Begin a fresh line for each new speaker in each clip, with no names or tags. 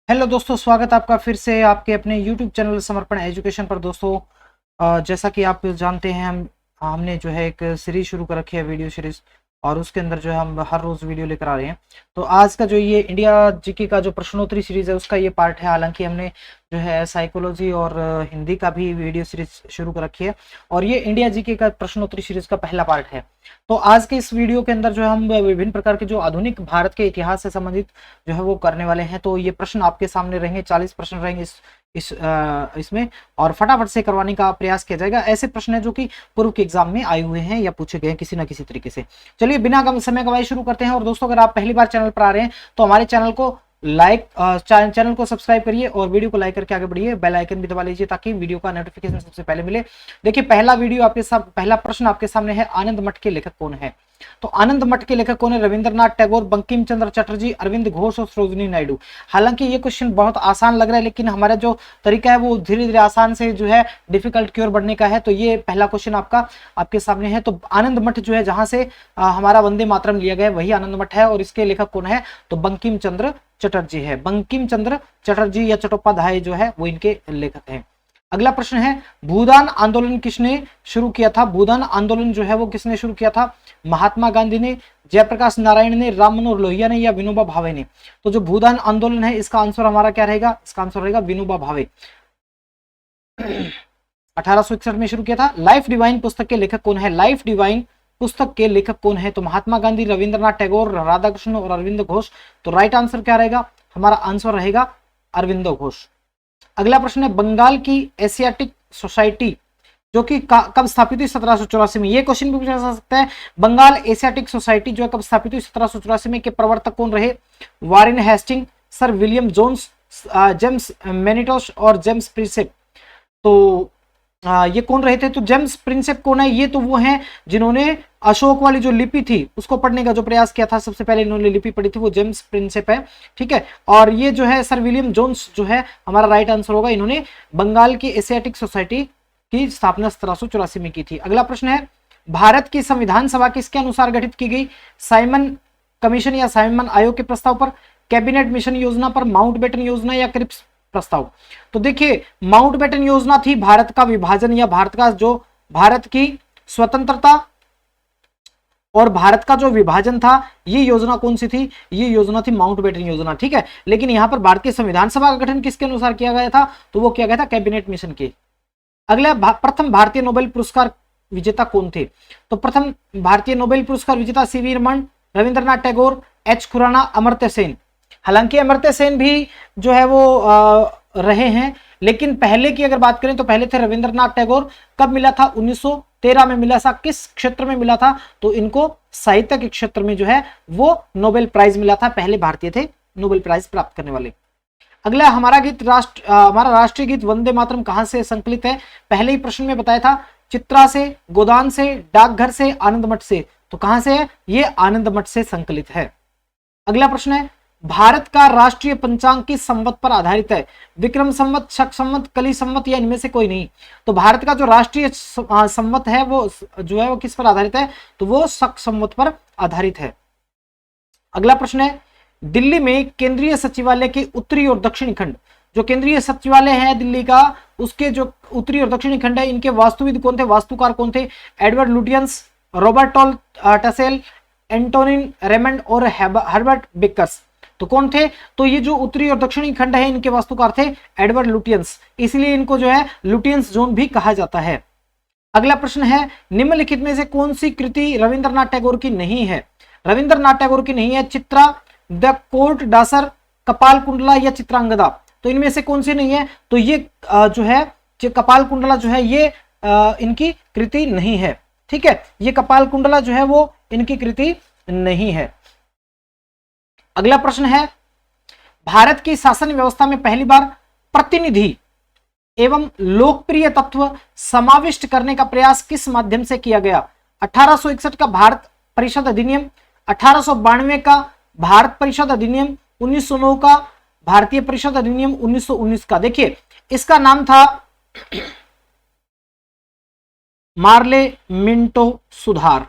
Hello दोस्तों, स्वागत है आपका फिर से आपके अपने YouTube चैनल समर्पण एजुकेशन पर। दोस्तों, जैसा कि आप जानते हैं, हमने जो है एक सीरीज शुरू कर रखी है, वीडियो सीरीज। और उसके अंदर जो है हम हर रोज़ वीडियो लेकर आ रहे हैं। तो आज का जो ये इंडिया जीके का जो प्रश्नोत्तरी सीरीज है उसका ये पार्ट है। हालांकि हमने जो है साइकोलॉजी और हिंदी का भी वीडियो सीरीज शुरू कर रखी है, और ये इंडिया जीके का प्रश्नोत्तरी सीरीज का पहला पार्ट है। तो आज के इस वीडियो के अंदर जो है हम विभिन्न प्रकार के जो आधुनिक भारत के इतिहास से संबंधित जो है वो करने वाले हैं। तो ये प्रश्न आपके सामने रहेंगे, 40 प्रश्न रहेंगे इसमें, और फटाफट से करवाने का प्रयास किया जाएगा। ऐसे प्रश्न है जो कि पूर्व के एग्जाम में आए हुए हैं या पूछे गए हैं किसी ना किसी तरीके से। चलिए बिना समय गवाए शुरू करते हैं। और दोस्तों, अगर आप पहली बार चैनल पर आ रहे हैं तो हमारे चैनल को चैनल को सब्सक्राइब करिए और वीडियो को लाइक करके आगे बढ़िए। बेल आइकन भी दबा लीजिए ताकि वीडियो का नोटिफिकेशन सबसे पहले मिले। देखिए, पहला प्रश्न आपके सामने है, आनंद मठ के लेखक कौन है? तो आनंद मठ के लेखक कौन है? रविंद्रनाथ टैगोर, बंकिम चंद्र चटर्जी, अरविंद घोष और सरोजिनी नायडू। हालांकि ये क्वेश्चन बहुत आसान लग रहा है, लेकिन हमारा जो तरीका है वो धीरे धीरे आसान से जो है डिफिकल्ट की ओर बढ़ने का है। तो ये पहला क्वेश्चन आपके सामने है। तो आनंद मठ जो है, जहां से हमारा वंदे मातरम लिया गया है, वही आनंद मठ है। और इसके लेखक कौन है? तो बंकिम चंद्र चटर्जी है। बंकिम चंद्र चटर्जी या चट्टोपाध्याय जो है वो इनके लेखक हैं। अगला प्रश्न है, भूदान आंदोलन किसने शुरू किया था? भूदान आंदोलन जो है वो किसने शुरू किया था? महात्मा गांधी ने, जयप्रकाश नारायण ने, राम मनोहर लोहिया ने, या विनोबा भावे ने? तो जो भूदान आंदोलन है, इसका आंसर हमारा क्या रहेगा? इसका आंसर रहेगा विनोबा भावे। 1861 में शुरू किया था। लाइफ डिवाइन पुस्तक के लेखक कौन है? लाइफ डिवाइन पुस्तक के लेखक कौन है? तो महात्मा गांधी, रविंद्रनाथ टैगोर, राधाकृष्ण और अरविंद घोष। तो राइट आंसर क्या रहेगा? हमारा आंसर रहेगा अरविंद घोष। अगला प्रश्न है, बंगाल की एशियाटिक सोसाइटी जो कि कब स्थापित हुई? 1784 में। ये क्वेश्चन भी पूछा जा सकता है, बंगाल एशियाटिक सोसाइटी जो है कब स्थापित हुई? 1784 में। के प्रवर्तक कौन रहे? Warren Hastings, sir William Jones, James Mackintosh और जेम्स प्रिंसेप। तो ये कौन रहे थे? तो जेम्स प्रिंसेप कौन है? ये तो वो हैं जिन्होंने अशोक वाली जो लिपि थी उसको पढ़ने का जो प्रयास किया था। सबसे पहले इन्होंने लिपि पढ़ी थी, वो जेम्स प्रिंसेप है। ठीक है। और ये जो है सर विलियम जोन्स जो है हमारा राइट आंसर होगा। इन्होंने बंगाल की एशियाटिक सोसाइटी की स्थापना 1784 में की थी। अगला प्रश्न है, भारत की संविधान सभा किसके अनुसार गठित की गई? साइमन कमीशन या साइमन आयोग के प्रस्ताव पर, कैबिनेट मिशन योजना पर, माउंटबेटन योजना या क्रिप्स प्रस्ताव? तो देखिए, माउंटबेटन योजना थी भारत का विभाजन या भारत की स्वतंत्रता और भारत का जो विभाजन था, ये योजना कौन सी थी? ये योजना थी माउंटबेटन योजना। ठीक है। लेकिन यहां पर भारत की संविधान सभा का गठन किसके अनुसार किया गया था? तो वो किया गया था कैबिनेट मिशन के। अगला, प्रथम भारतीय नोबेल पुरस्कार विजेता कौन थे? तो प्रथम भारतीय नोबेल पुरस्कार विजेता सीवी रमन, रविंद्रनाथ टैगोर, एच खुराना, अमर्त्य सेन। हालांकि अमर्त्य सेन भी जो है वो रहे हैं, लेकिन पहले की अगर बात करें तो पहले थे रविंद्रनाथ टैगोर। कब मिला था? 1913 में मिला था। किस क्षेत्र में मिला था? तो इनको साहित्य के क्षेत्र में जो है वो नोबेल प्राइज मिला था। पहले भारतीय थे नोबेल प्राइज प्राप्त करने वाले। अगला, हमारा राष्ट्रीय गीत वंदे मातरम कहां से संकलित है? पहले ही प्रश्न में बताया था, चित्रा से, गोदान से, डाकघर से, आनंद मठ से। तो कहां से है? ये आनंद मठ से संकलित है। अगला प्रश्न है, भारत का राष्ट्रीय पंचांग किस संवत पर आधारित है? विक्रम संवत, शक संवत, कली संवत या इनमें से कोई नहीं? तो भारत का जो राष्ट्रीय संवत है वो जो है वो किस पर आधारित है? तो वो शक संवत पर आधारित है। अगला प्रश्न है, दिल्ली में केंद्रीय सचिवालय के उत्तरी और दक्षिणी खंड, जो केंद्रीय सचिवालय है दिल्ली का, उसके जो उत्तरी और दक्षिणी खंड है, इनके वास्तुविद कौन थे? वास्तुकार कौन थे? Edward Lutyens, Robert Russell, Antonin Raymond और हर्बर्ट बेकर्स। तो कौन थे? तो ये जो उत्तरी और दक्षिणी खंड है, इनके वास्तुकार थे एडवर्ड लुटियंस। इसलिए इनको जो है लुटियंस जोन भी कहा जाता है। अगला प्रश्न है, निम्नलिखित में से कौन सी कृति रविंद्रनाथ टैगोर की नहीं है? रविंद्रनाथ टैगोर की नहीं है, चित्रा, द कोर्ट डांसर, कपाल कुंडला या चित्रांगदा। तो इनमें से कौन सी नहीं है? तो ये जो है कपाल कुंडला जो है ये इनकी कृति नहीं है। ठीक है। ये कपाल कुंडला जो है वो इनकी कृति नहीं है। अगला प्रश्न है, भारत की शासन व्यवस्था में पहली बार प्रतिनिधि एवं लोकप्रिय तत्व समाविष्ट करने का प्रयास किस माध्यम से किया गया? 1861 का भारत परिषद अधिनियम, 1892 का भारत परिषद अधिनियम, 1909 का भारतीय परिषद अधिनियम, 1919 का। देखिए, इसका नाम था मार्ले मिंटो सुधार।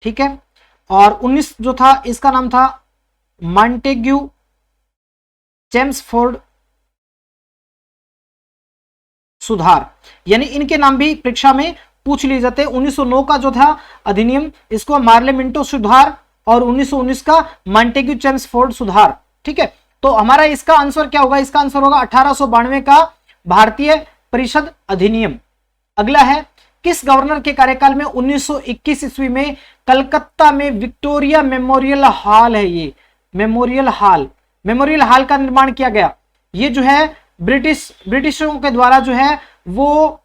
ठीक है। और 19 जो था इसका नाम था मॉन्टेग्यू चेम्सफोर्ड सुधार, यानी इनके नाम भी परीक्षा में पूछ लिए जाते हैं। 1909 का जो था अधिनियम, इसको मार्ले मिंटो सुधार, और 1919 का मॉन्टेग्यू चेम्सफोर्ड सुधार। ठीक है, तो हमारा इसका आंसर क्या होगा? इसका आंसर होगा 1892 का भारतीय परिषद अधिनियम। अगला है, किस गवर्नर के कार्यकाल में 1921 ईस्वी में कलकत्ता में विक्टोरिया मेमोरियल हॉल है, ये मेमोरियल हॉल का निर्माण किया गया? ये जो है ब्रिटिशों के द्वारा जो है वो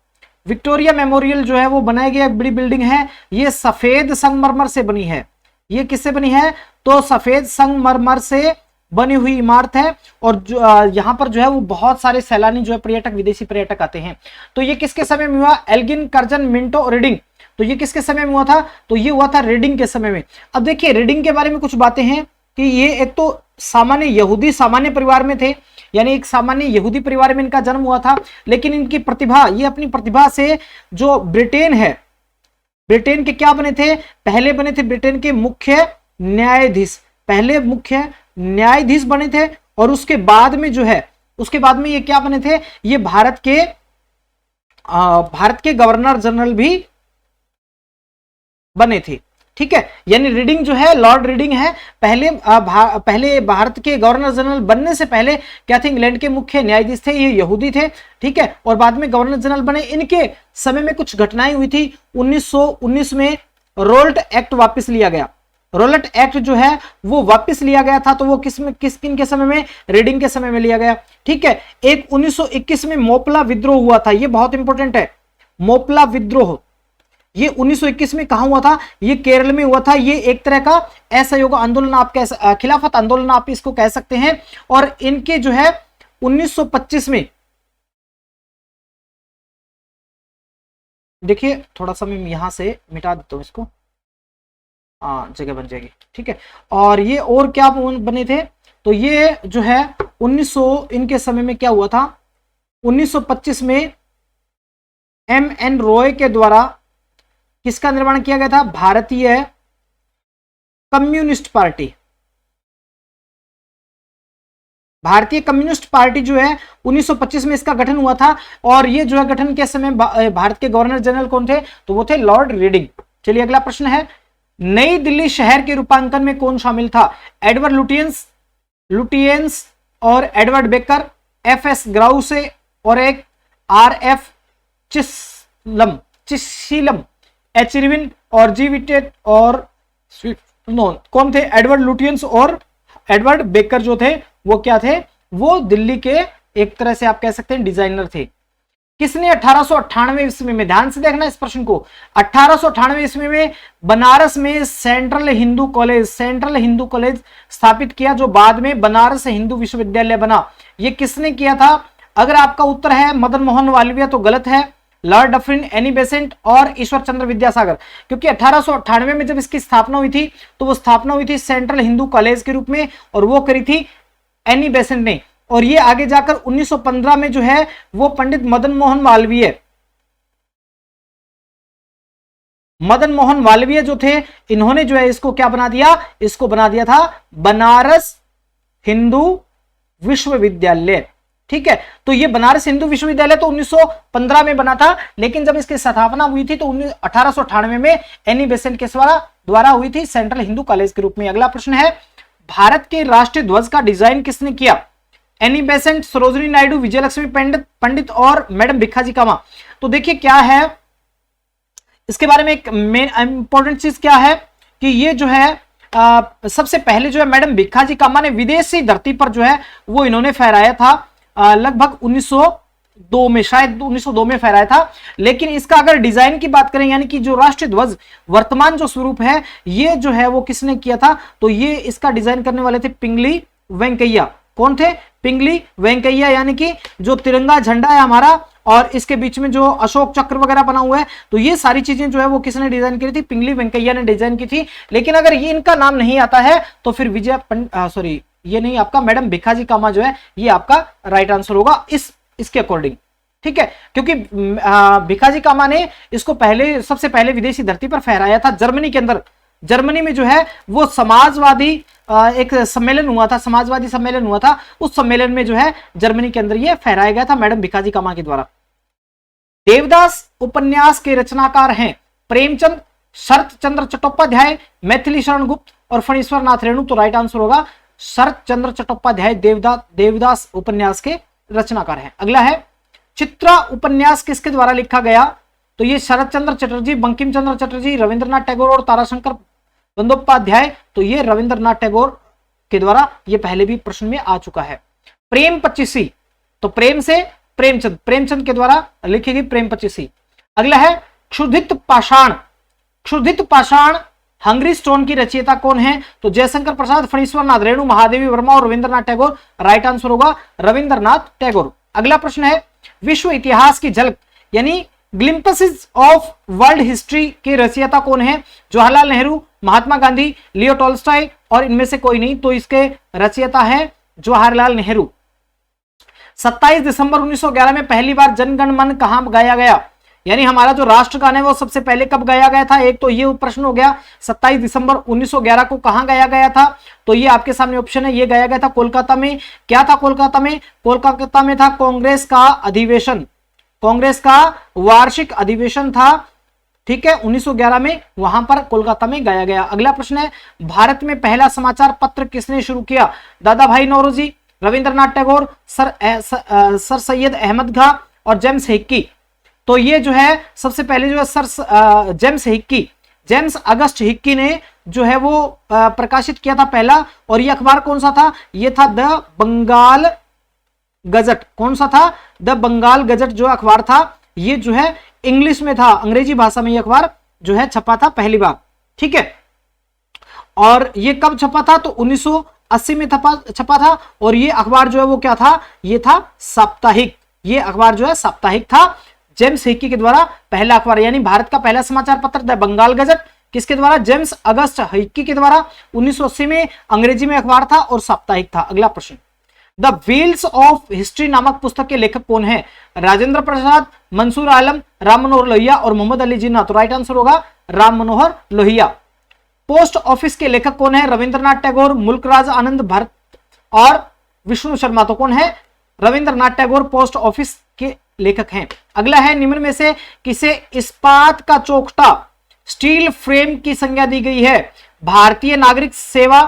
विक्टोरिया मेमोरियल जो है वो बनाया गया बड़ी बिल्डिंग है। ये सफेद संगमरमर से बनी है। ये किससे बनी है? तो सफेद संगमरमर से बनी हुई इमारत है, और यहाँ पर जो है वो बहुत सारे सैलानी जो है पर्यटक, विदेशी पर्यटक आते हैं। तो ये किसके समय में हुआ? Elgin, Curzon, Minto, Reading. तो ये किसके समय में हुआ था? तो ये हुआ था रीडिंग के समय में। अब देखिए रीडिंग के बारे में कुछ बातें हैं कि ये एक तो सामान्य परिवार में थे, यानी एक सामान्य यहूदी परिवार में इनका जन्म हुआ था, लेकिन इनकी प्रतिभा, ये अपनी प्रतिभा से जो ब्रिटेन है, ब्रिटेन के क्या बने थे? पहले बने थे ब्रिटेन के मुख्य न्यायाधीश, पहले मुख्य न्यायाधीश बने थे, और उसके बाद में जो है, उसके बाद में ये क्या बने थे? ये भारत के गवर्नर जनरल भी बने थे। ठीक है, यानी रीडिंग जो है, लॉर्ड रीडिंग है, पहले भारत के गवर्नर जनरल बनने से पहले क्या थे? इंग्लैंड के मुख्य न्यायाधीश थे, ये यहूदी थे। ठीक है, और बाद में गवर्नर जनरल बने। इनके समय में कुछ घटनाएं हुई थी। 1919 में रोल्ट एक्ट वापस लिया गया। रोल्ट एक्ट जो है वो वापस लिया गया था, तो वो किन के समय में? रीडिंग के समय में लिया गया। ठीक है, एक 1921 में मोपला विद्रोह हुआ था, ये बहुत इंपॉर्टेंट है। मोपला विद्रोह ये 1921 में कहां हुआ था? ये केरल में हुआ था। ये एक तरह का असहयोग आंदोलन, आप खिलाफत आंदोलन आप इसको कह सकते हैं। और इनके जो है 1925 में, देखिए थोड़ा सा मैं यहां से मिटा देता हूं इसको, जगह बन जाएगी। ठीक है, और ये और क्या बने थे? तो ये जो है 1900 इनके समय में क्या हुआ था? 1925 में M.N. रॉय के द्वारा किसका निर्माण किया गया था? भारतीय कम्युनिस्ट पार्टी। भारतीय कम्युनिस्ट पार्टी जो है 1925 में इसका गठन हुआ था, और ये जो है गठन के समय भारत के गवर्नर जनरल कौन थे? तो वो थे लॉर्ड रीडिंग। चलिए अगला प्रश्न है, नई दिल्ली शहर के रूपांकन में कौन शामिल था? एडवर्ड लुटियंस और एडवर्ड बेकर, F.S. ग्राउसे और एक R.F. चिसिलम, H. इरविन और G. विटेट और कौन थे? एडवर्ड लुटियंस और एडवर्ड बेकर जो थे वो क्या थे? वो दिल्ली के एक तरह से आप कह सकते हैं डिजाइनर थे। किसने 1898 ईस्वी में, ध्यान से देखना इस प्रश्न को, 1898 ईस्वी में बनारस में सेंट्रल हिंदू कॉलेज स्थापित किया, जो बाद में बनारस हिंदू विश्वविद्यालय बना? ये किसने किया था? अगर आपका उत्तर है मदन मोहन मालवीय तो गलत है। लॉर्ड डफरिन, एनी बेसेंट और ईश्वर चंद्र विद्यासागर, क्योंकि 1898 में जब इसकी स्थापना हुई थी तो वो स्थापना हुई थी सेंट्रल हिंदू कॉलेज के रूप में, और वो करी थी एनी बेसेंट ने। और ये आगे जाकर 1915 में जो है वो पंडित मदन मोहन मालवीय जो थे, इन्होंने जो है इसको क्या बना दिया? इसको बना दिया था बनारस हिंदू विश्वविद्यालय। ठीक है, तो ये बनारस हिंदू विश्वविद्यालय तो 1915 में बना था, लेकिन जब इसकी स्थापना हुई थी तो 1898 में एनी बेसेंट के द्वारा हुई थी सेंट्रल हिंदू कॉलेज के रूप में। अगला प्रश्न है, भारत के राष्ट्रीय ध्वज का डिजाइन किसने किया? एनी बेसेंट, सरोजिनी नायडू, विजयलक्ष्मी पंडित और मैडम भिखाजी कामा। तो देखिए क्या है इसके बारे में एक मेन इंपॉर्टेंट चीज क्या है कि ये जो है सबसे पहले जो है मैडम भिखाजी कामा ने विदेशी धरती पर जो है वो इन्होंने फहराया था, लगभग 1902 में, शायद 1902 में फहराया था। लेकिन इसका अगर डिजाइन की बात करें, यानी कि जो राष्ट्रीय ध्वज वर्तमान जो स्वरूप है ये जो है वो किसने किया था? तो ये इसका डिजाइन करने वाले थे पिंगली वेंकैया। कौन थे? पिंगली वेंकैया, यानी कि जो तिरंगा झंडा है हमारा और इसके बीच में जो अशोक चक्र वगैरह बना हुआ है, तो ये सारी चीजें जो है वो किसने डिजाइन की थी? पिंगली वेंकैया ने डिजाइन की थी। लेकिन अगर ये इनका नाम नहीं आता है तो फिर ये नहीं, आपका मैडम भिखाजी कामा जो है ये आपका राइट आंसर होगा इसके अकॉर्डिंग। ठीक है, क्योंकि भिखाजी कामा ने इसको सबसे पहले विदेशी धरती पर फहराया था जर्मनी के अंदर, जर्मनी में जो है वो समाजवादी एक सम्मेलन हुआ था, समाजवादी सम्मेलन हुआ था। उस सम्मेलन में जो है जर्मनी के अंदर ये फहराया गया था मैडम भिकाजी कामा के द्वारा। देवदास उपन्यास के रचनाकार हैं प्रेमचंद, शरत चंद्र चट्टोपाध्याय, मैथिली शरण गुप्त और फणीश्वर नाथ रेणु। तो राइट आंसर होगा शरत चंद्र चट्टोपाध्याय देवदास उपन्यास के रचनाकार हैं। अगला है चित्रा उपन्यास किसके द्वारा लिखा गया? तो ये शरत चंद्र चटर्जी, बंकिम चंद्र चटर्जी, रविंद्रनाथ टैगोर और ताराशंकर बंदोपाध्याय। तो ये रविंद्रनाथ टैगोर के द्वारा ये पहले भी प्रश्न में आ चुका है। प्रेम पचीसी, तो प्रेम से प्रेमचंद, प्रेमचंद के द्वारा लिखी गई प्रेम पचीसी। अगला है क्षुधित पाषाण, क्षुधित पाषाण हंगरी स्टोन की रचयिता कौन है? तो जयशंकर प्रसाद, फणीश्वर नाथ रेणु, महादेवी वर्मा और रविंद्रनाथ टैगोर। राइट आंसर होगा रविंद्रनाथ टैगोर। अगला प्रश्न है विश्व इतिहास की झलक यानी ग्लिम्पसेस ऑफ वर्ल्ड हिस्ट्री के रचयिता कौन है? जवाहरलाल नेहरू, महात्मा गांधी, लियो टॉल्स्टॉय और इनमें से कोई नहीं। तो इसके रचयिता है जवाहरलाल नेहरू। 27 दिसंबर 1911 में पहली बार जनगण मन कहां गाया गया? यानी हमारा जो राष्ट्रगान है वो सबसे पहले कब गाया गया था? एक तो ये प्रश्न हो गया 27 दिसंबर 1911 को कहां गाया गया था? तो ये आपके सामने ऑप्शन है, ये गाया गया था कोलकाता में। क्या था कोलकाता में? कोलकाता में था कांग्रेस का अधिवेशन, कांग्रेस का वार्षिक अधिवेशन था, ठीक है, 1911 में वहां पर कोलकाता में गाया गया। अगला प्रश्न है भारत में पहला समाचार पत्र किसने शुरू किया? दादा भाई नौरोजी, रविंद्रनाथ टैगोर, सर सैयद अहमद खां और जेम्स हिक्की। तो ये जो है सबसे पहले जो है सर जेम्स हिक्की, जेम्स अगस्त हिक्की ने जो है वो प्रकाशित किया था पहला। और ये अखबार कौन सा था? ये था द बंगाल गजट। कौन सा था? द बंगाल गजट जो अखबार था ये जो है इंग्लिश में था, अंग्रेजी भाषा में ये अखबार जो है छपा था पहली बार, ठीक है। और ये कब छपा था? तो 1980 में छपा था। और ये अखबार जो है वो क्या था? ये था साप्ताहिक, ये अखबार जो है साप्ताहिक था। जेम्स हिक्की के द्वारा पहला अखबार यानी भारत का पहला समाचार पत्र द बंगाल गजट किसके द्वारा? जेम्स अगस्त हिक्की के द्वारा। 1980 में अंग्रेजी में अखबार था और साप्ताहिक था। अगला प्रश्न द व्हील्स ऑफ हिस्ट्री नामक पुस्तक के लेखक कौन है? राजेंद्र प्रसाद, मंसूर आलम, राम मनोहर लोहिया और मोहम्मद अली जिन्ना। तो राइट आंसर होगा राम मनोहर लोहिया। पोस्ट ऑफिस के लेखक कौन है? रविंद्रनाथ टैगोर, मुल्कराज आनंद भट्ट और विष्णु शर्मा। तो कौन है? रविंद्रनाथ टैगोर पोस्ट ऑफिस के लेखक हैं। अगला है निम्न में से किसे इस्पात का चौखटा स्टील फ्रेम की संज्ञा दी गई है? भारतीय नागरिक सेवा,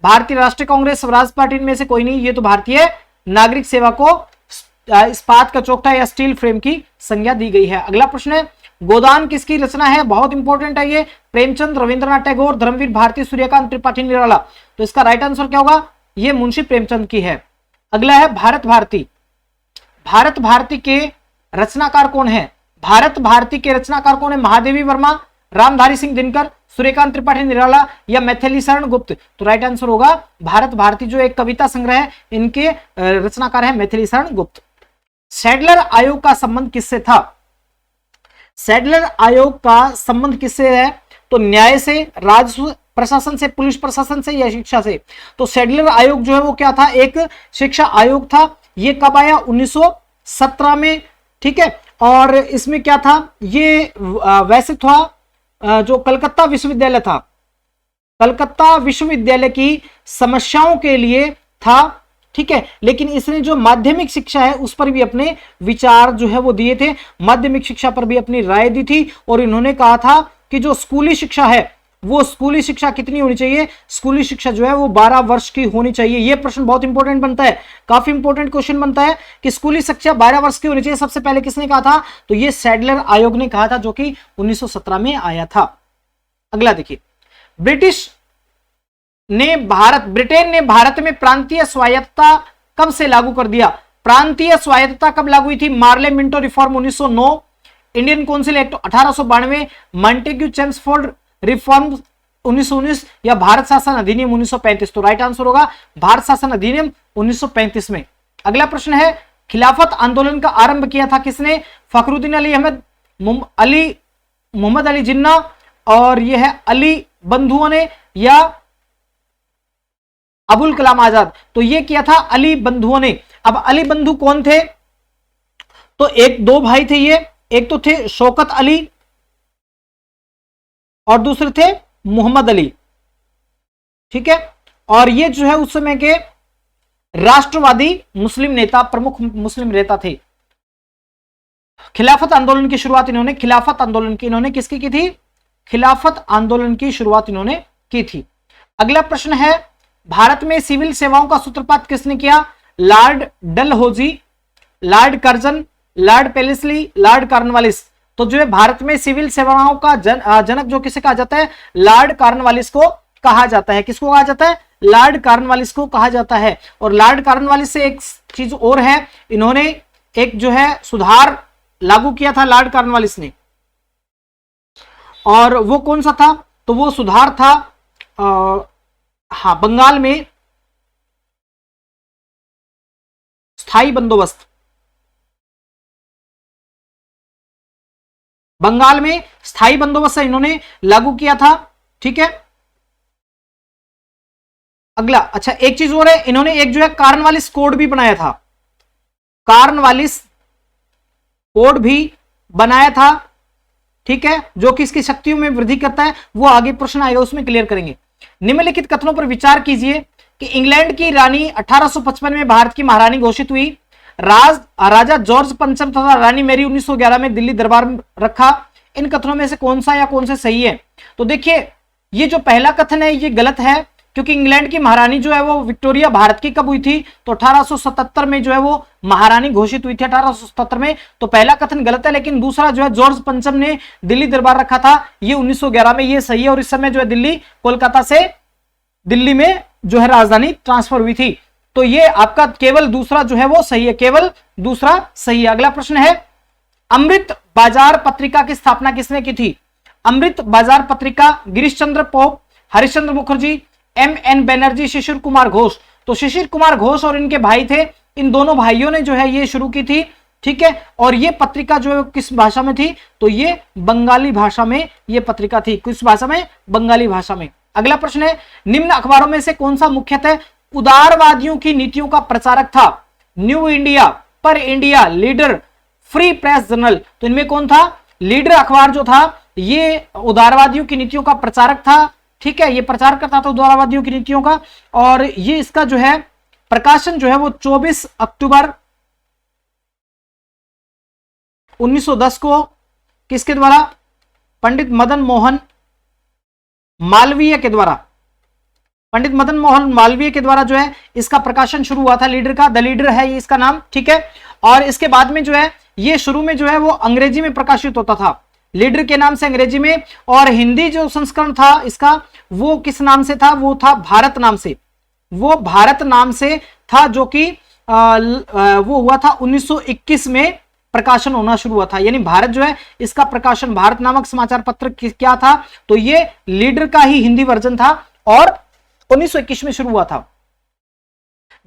भारतीय राष्ट्रीय कांग्रेस, स्वराज पार्टी में से कोई नहीं। ये तो भारतीय नागरिक सेवा को इस्पात का चौखटा या स्टील फ्रेम की संज्ञा दी गई है। अगला प्रश्न है गोदान किसकी रचना है? बहुत इंपॉर्टेंट है ये। प्रेमचंद, रविंद्रनाथ टैगोर, धर्मवीर भारती, सूर्यकांत त्रिपाठी निराला। तो इसका राइट आंसर क्या होगा? ये मुंशी प्रेमचंद की है। अगला है भारत भारती, भारत भारती के रचनाकार कौन है? भारत भारती के रचनाकार कौन है? महादेवी वर्मा, रामधारी सिंह दिनकर, सूर्यकांत त्रिपाठी निराला या मैथिली शरण गुप्त। तो राइट आंसर होगा भारत भारती जो एक कविता संग्रह है इनके रचनाकार है मैथिली शरण गुप्त। सैडलर आयोग का संबंध किससे था? सैडलर आयोग का संबंध किससे है? तो न्याय से, राजस्व प्रशासन से, पुलिस प्रशासन से या शिक्षा से। तो सैडलर आयोग जो है वो क्या था? एक शिक्षा आयोग था। ये कब आया? 1917 में, ठीक है। और इसमें क्या था? ये वैसे था जो कलकत्ता विश्वविद्यालय था, कलकत्ता विश्वविद्यालय की समस्याओं के लिए था, ठीक है। लेकिन इसने जो माध्यमिक शिक्षा है उस पर भी अपने विचार जो है वो दिए थे, माध्यमिक शिक्षा पर भी अपनी राय दी थी। और इन्होंने कहा था कि जो स्कूली शिक्षा है वो स्कूली शिक्षा कितनी होनी चाहिए? स्कूली शिक्षा जो है वो 12 वर्ष की होनी चाहिए। ये प्रश्न बहुत इंपॉर्टेंट बनता है, काफी इंपॉर्टेंट क्वेश्चन बनता है कि स्कूली शिक्षा 12 वर्ष की होनी चाहिए। सबसे पहले किसने कहा था? तो ये सैडलर आयोग ने कहा था जो कि 1917 में आया था। अगला देखिए ब्रिटेन ने भारत में प्रांतीय स्वायत्तता कब से लागू कर दिया? प्रांतीय स्वायत्तता कब लागू हुई थी? Morley Minto reform 1909, Indian council act 1892, Montagu Chelmsford reform 1919 या भारत शासन अधिनियम 1935। तो राइट आंसर होगा भारत शासन अधिनियम 1935 में। अगला प्रश्न है खिलाफत आंदोलन का आरंभ किया था किसने? फखरुद्दीन अली अहमद, मोहम्मद अली जिन्ना और यह है अली बंधुओं ने या अबुल कलाम आजाद। तो ये किया था अली बंधुओं ने। अब अली बंधु कौन थे? तो एक दो भाई थे ये, एक तो थे शौकत अली और दूसरे थे मोहम्मद अली, ठीक है। और ये जो है उस समय के राष्ट्रवादी मुस्लिम नेता, प्रमुख मुस्लिम नेता थे। खिलाफत आंदोलन की शुरुआत इन्होंने, खिलाफत आंदोलन की इन्होंने किसकी की थी? खिलाफत आंदोलन की शुरुआत इन्होंने की थी। अगला प्रश्न है, भारत में सिविल सेवाओं का सूत्रपात किसने किया? Lord Dalhousie, Lord Curzon, Lord Wellesley, Lord Cornwallis. तो जो है भारत में सिविल सेवाओं का जनक जो किसे कहा जाता है? लॉर्ड कॉर्नवालिस को कहा जाता है। किसको कहा जाता है? लॉर्ड कॉर्नवालिस को कहा जाता है। और लॉर्ड कॉर्नवालिस से एक चीज और है, इन्होंने एक जो है सुधार लागू किया था लॉर्ड कॉर्नवालिस ने, और वो कौन सा था? तो वो सुधार था बंगाल में स्थायी बंदोबस्त, बंगाल में स्थायी बंदोबस्त इन्होंने लागू किया था, ठीक है। अगला, अच्छा एक चीज और है, इन्होंने एक जो है कॉर्नवालिस कोड भी बनाया था, कॉर्नवालिस कोड भी बनाया था, ठीक है, जो कि इसकी शक्तियों में वृद्धि करता है। वो आगे प्रश्न आएगा उसमें क्लियर करेंगे। निम्नलिखित कथनों पर विचार कीजिए कि इंग्लैंड की रानी 1855 में भारत की महारानी घोषित हुई, राजा जॉर्ज पंचम तथा रानी मैरी 1911 में दिल्ली दरबार में रखा। इन कथनों में से कौन सा या कौन से सही है? तो देखिए, ये जो पहला कथन है ये गलत है, क्योंकि इंग्लैंड की महारानी जो है वो विक्टोरिया भारत की कब हुई थी? तो 1877 में जो है वो महारानी घोषित हुई थी, 1877 में। तो पहला कथन गलत है, लेकिन दूसरा जो है जॉर्ज पंचम ने दिल्ली दरबार रखा था, ये 1911 में, ये सही है। और इस समय जो है दिल्ली कोलकाता से दिल्ली में जो है राजधानी ट्रांसफर हुई थी। तो ये आपका केवल दूसरा जो है वो सही है, केवल दूसरा सही है। अगला प्रश्न है, अमृत बाजार पत्रिका की स्थापना किसने की थी? अमृत बाजार पत्रिका गिरीश चंद्र पोप, हरिश्चंद्र मुखर्जी, M.N. बनर्जी, शिशिर कुमार घोष। तो शिशिर कुमार घोष और इनके भाई थे, इन दोनों भाइयों ने जो है ये शुरू की थी, ठीक है। और ये पत्रिका जो है किस भाषा में थी? तो ये बंगाली भाषा में ये पत्रिका थी। किस भाषा में? बंगाली भाषा में। अगला प्रश्न है, निम्न अखबारों में से कौन सा मुख्यतः उदारवादियों की नीतियों का प्रचारक था? न्यू इंडिया, पर India, leader, free press journal. तो इनमें कौन था? लीडर अखबार जो था ये उदारवादियों की नीतियों का प्रचारक था, ठीक है, ये प्रचार करता था उदारवादियों की नीतियों का। और ये इसका जो है प्रकाशन जो है वो 24 अक्टूबर 1910 को किसके द्वारा? पंडित मदन मोहन मालवीय के द्वारा, पंडित मदन मोहन मालवीय के द्वारा जो है इसका प्रकाशन शुरू हुआ था। लीडर का, द लीडर है ये इसका नाम, ठीक है। और इसके बाद में जो है ये शुरू में जो है वो अंग्रेजी में प्रकाशित होता था, लीडर के नाम से अंग्रेजी में। और हिंदी जो संस्करण था इसका वो किस नाम से था? वो था भारत नाम से, वो भारत नाम से था, जो कि वो हुआ था 1921 में प्रकाशन होना शुरू हुआ था। यानी भारत जो है इसका प्रकाशन, भारत नामक समाचार पत्र क्या था? तो ये लीडर का ही हिंदी वर्जन था और 1921 में शुरू हुआ था।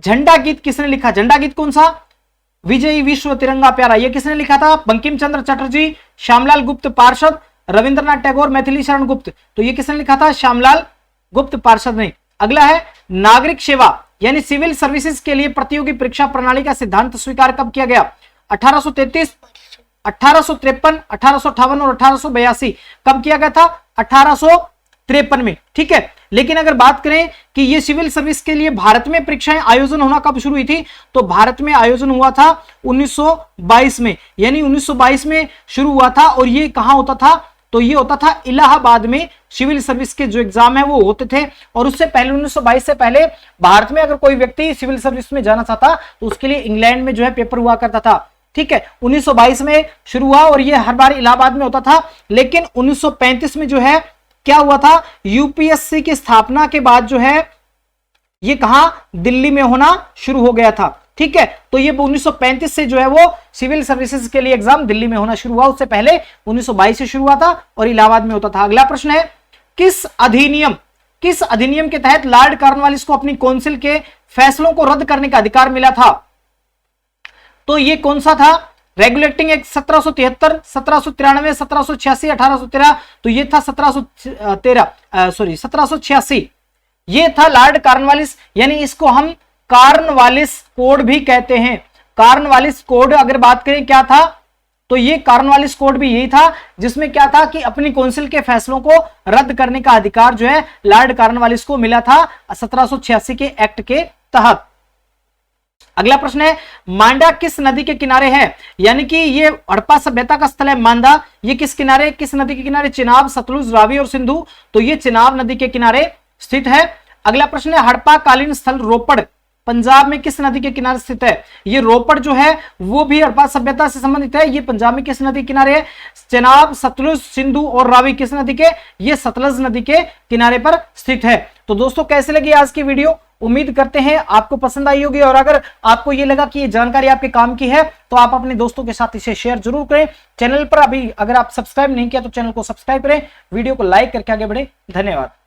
झंडा गीत किसने लिखा? झंडा गीत कौन सा? विजयी विश्व तिरंगा प्यारा, ये किसने लिखा था? बंकिम चंद्र चटर्जी, श्यामलाल गुप्त पार्षद, रविंद्रनाथ टैगोर, मैथिली शरण गुप्त। तो ये किसने लिखा था? श्यामलाल गुप्त पार्षद ने। अगला है, नागरिक सेवा यानी सिविल सर्विसेज के लिए प्रतियोगी परीक्षा प्रणाली का सिद्धांत स्वीकार कब किया गया? 1833, 1853, 1858 और 1882। कब किया गया था? 1853 में, ठीक है। लेकिन अगर बात करें कि ये सिविल सर्विस के लिए भारत में परीक्षाएं आयोजन होना कब शुरू हुई थी? तो भारत में आयोजन हुआ था 1922 में, यानी 1922 में शुरू हुआ था। और ये कहां होता था? तो ये होता था इलाहाबाद में। सिविल सर्विस के जो एग्जाम है वो होते थे। और उससे पहले 1922 से पहले भारत में अगर कोई व्यक्ति सिविल सर्विस में जाना चाहता तो उसके लिए इंग्लैंड में जो है पेपर हुआ करता था, ठीक है। 1922 में शुरू हुआ और ये हर बार इलाहाबाद में होता था। लेकिन 1935 में जो है क्या हुआ था? यूपीएससी की स्थापना के बाद जो है ये कहां? दिल्ली में होना शुरू हो गया था, ठीक है। तो ये 1935 से जो है वो सिविल सर्विसेज के लिए एग्जाम दिल्ली में होना शुरू हुआ। उससे पहले 1922 से शुरू हुआ था और इलाहाबाद में होता था। अगला प्रश्न है, किस अधिनियम के तहत लॉर्ड कॉर्नवालिस को अपनी काउंसिल के फैसलों को रद्द करने का अधिकार मिला था? तो ये कौन सा था? Regulating act 1773, 1793, 1786, 1813। तो ये था 1786। ये था लॉर्ड कॉर्नवालिस, यानी इसको हम कॉर्नवालिस कोड भी कहते हैं। कॉर्नवालिस कोड अगर बात करें क्या था? तो ये कॉर्नवालिस कोड भी यही था, जिसमें क्या था कि अपनी काउंसिल के फैसलों को रद्द करने का अधिकार जो है लॉर्ड कॉर्नवालिस को मिला था 1786 के एक्ट के तहत। अगला प्रश्न है, मांडा किस नदी के किनारे है? यानी कि ये हड़प्पा सभ्यता का स्थल है मांडा, ये किस किनारे, किस नदी के किनारे? चिनाब, सतलुज, रावी और सिंधु। तो ये चिनाब नदी के किनारे स्थित है। अगला प्रश्न है, हड़प्पा कालीन स्थल रोपड़ पंजाब में किस नदी के किनारे स्थित है? ये रोपड़ जो है वो भी हड़प्पा सभ्यता से संबंधित है। ये पंजाब में किस नदी के किनारे है? चिनाब, सतलुज, सिंधु और रावी किस नदी के? ये सतलज नदी के किनारे पर स्थित है। तो दोस्तों कैसे लगी आज की वीडियो? उम्मीद करते हैं आपको पसंद आई होगी, और अगर आपको ये लगा कि ये जानकारी आपके काम की है तो आप अपने दोस्तों के साथ इसे शेयर जरूर करें। चैनल पर अभी अगर आप सब्सक्राइब नहीं किया तो चैनल को सब्सक्राइब करें, वीडियो को लाइक करके आगे बढ़े। धन्यवाद।